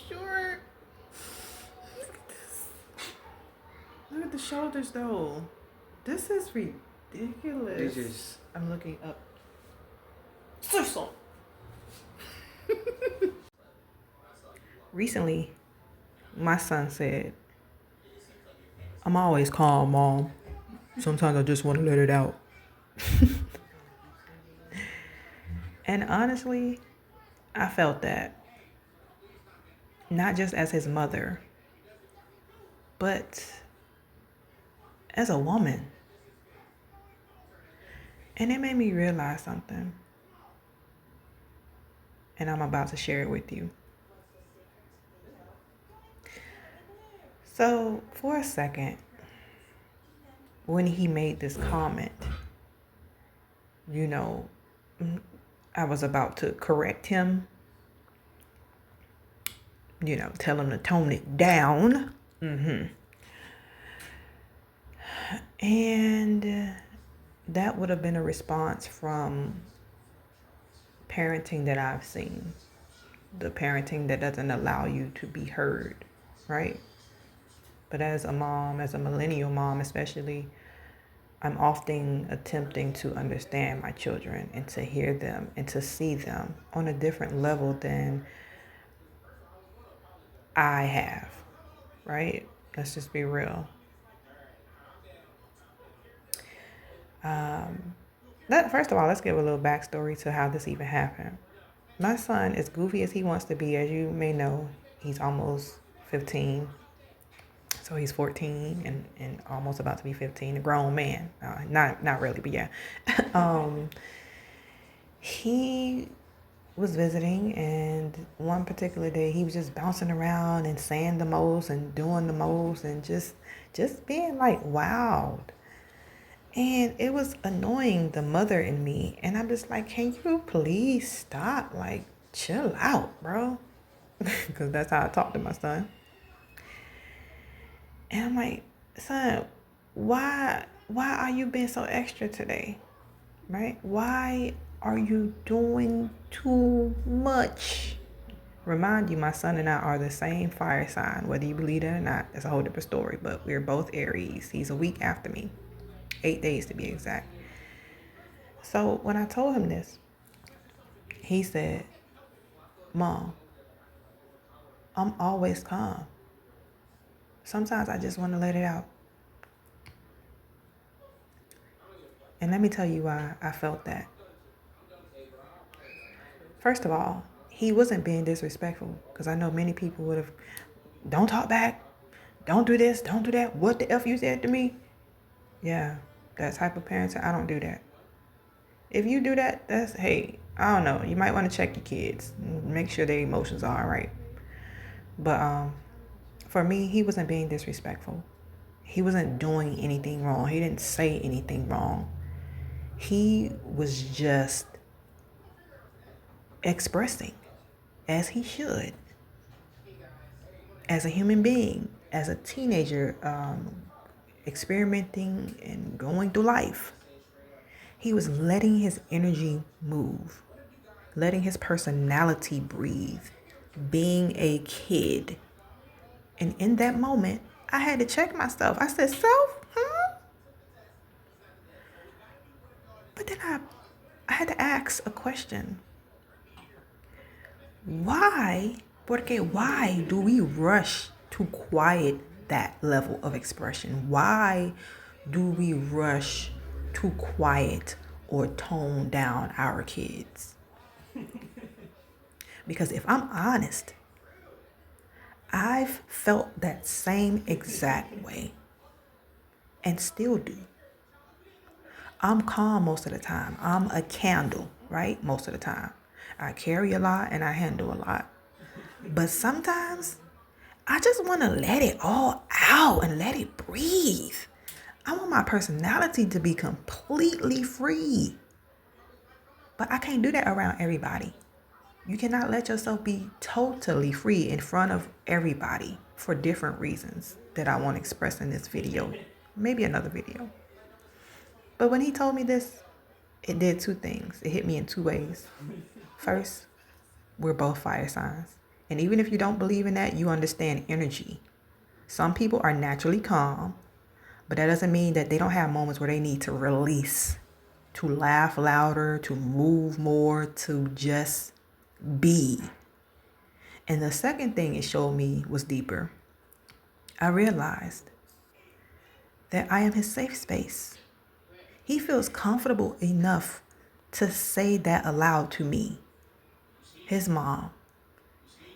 short. Look at this. Look at the shoulders, though. This is ridiculous. I'm looking up. Seriously. Recently, my son said, I'm always calm, Mom. Sometimes I just want to let it out. And honestly, I felt that. Not just as his mother, but as a woman. And it made me realize something. And I'm about to share it with you. So, for a second, when he made this comment, I was about to correct him, tell him to tone it down. And that would have been a response from parenting that I've seen. The parenting that doesn't allow you to be heard, right? But as a mom, as a millennial mom especially, I'm often attempting to understand my children and to hear them and to see them on a different level than I have, right? Let's just be real. First of all, let's give a little backstory to how this even happened. My son, as goofy as he wants to be, as you may know, he's almost 15. So he's 14 and almost about to be 15, a grown man. Not really, but yeah. He was visiting, and one particular day he was just bouncing around and saying the most and doing the most and just being like wild. And it was annoying the mother in me. And I'm just like, can you please stop? Like, chill out, bro. Because that's how I talk to my son. And I'm like, son, why are you being so extra today? Right? Why are you doing too much? Remind you, my son and I are the same fire sign, whether you believe it or not. That's a whole different story, but we're both Aries. He's a week after me, 8 days to be exact. So when I told him this, he said, Mom, I'm always calm. Sometimes I just want to let it out. And let me tell you why I felt that. First of all, he wasn't being disrespectful, because I know many people would have, don't talk back, don't do this, don't do that, what the F you said to me? Yeah, that type of parenting, I don't do that. If you do that, hey, I don't know, you might want to check your kids, make sure their emotions are all right. But for me, he wasn't being disrespectful. He wasn't doing anything wrong. He didn't say anything wrong. He was just expressing as he should, as a human being, as a teenager, experimenting and going through life. He was letting his energy move, letting his personality breathe, being a kid. And in that moment, I had to check myself. I said, self? But then I had to ask a question. Why do we rush to quiet that level of expression? Why do we rush to quiet or tone down our kids? Because if I'm honest, I've felt that same exact way and still do. I'm calm most of the time. I'm a candle, right? Most of the time. I carry a lot and I handle a lot. But sometimes I just want to let it all out and let it breathe. I want my personality to be completely free. But I can't do that around everybody. You cannot let yourself be totally free in front of everybody for different reasons that I want to express in this video. Maybe another video. But when he told me this, it did two things. It hit me in two ways. First, we're both fire signs. And even if you don't believe in that, you understand energy. Some people are naturally calm, but that doesn't mean that they don't have moments where they need to release, to laugh louder, to move more, to just be. And the second thing it showed me was deeper. I realized that I am his safe space. He feels comfortable enough to say that aloud to me, his mom.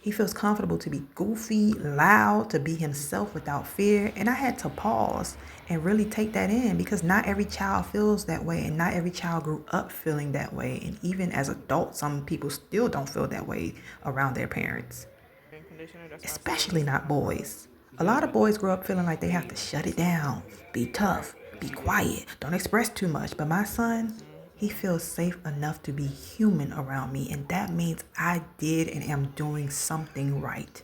He feels comfortable to be goofy, loud, to be himself without fear. And I had to pause and really take that in, because not every child feels that way, and not every child grew up feeling that way. And even as adults, some people still don't feel that way around their parents, especially not boys. A lot of boys grow up feeling like they have to shut it down, be tough, be quiet, don't express too much. But my son, he feels safe enough to be human around me, and that means I did and am doing something right.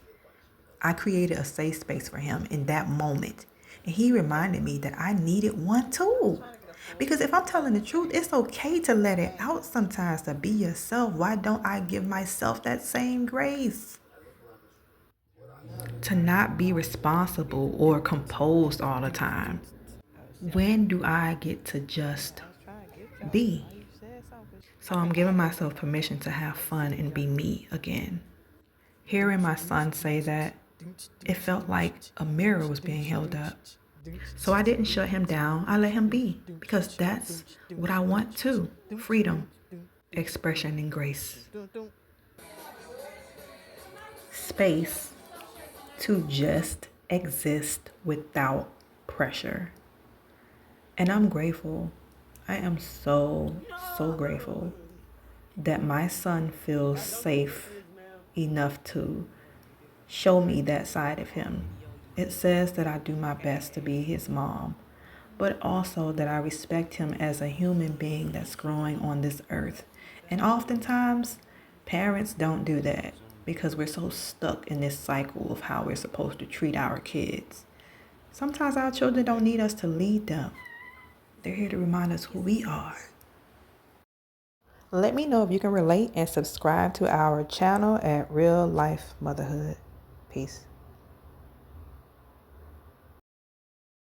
I created a safe space for him in that moment, and he reminded me that I needed one too. Because if I'm telling the truth, it's okay to let it out sometimes, to be yourself. Why don't I give myself that same grace? To not be responsible or composed all the time. When do I get to just be? So I'm giving myself permission to have fun and be me again. Hearing my son say that, it felt like a mirror was being held up. So I didn't shut him down. I let him be, because that's what I want too. Freedom, expression, and grace. Space to just exist without pressure. And I'm grateful. I am so, so grateful that my son feels safe enough to show me that side of him. It says that I do my best to be his mom, but also that I respect him as a human being that's growing on this earth. And oftentimes, parents don't do that because we're so stuck in this cycle of how we're supposed to treat our kids. Sometimes our children don't need us to lead them. They're here to remind us who we are. Let me know if you can relate and subscribe to our channel at Real Life Motherhood. Peace.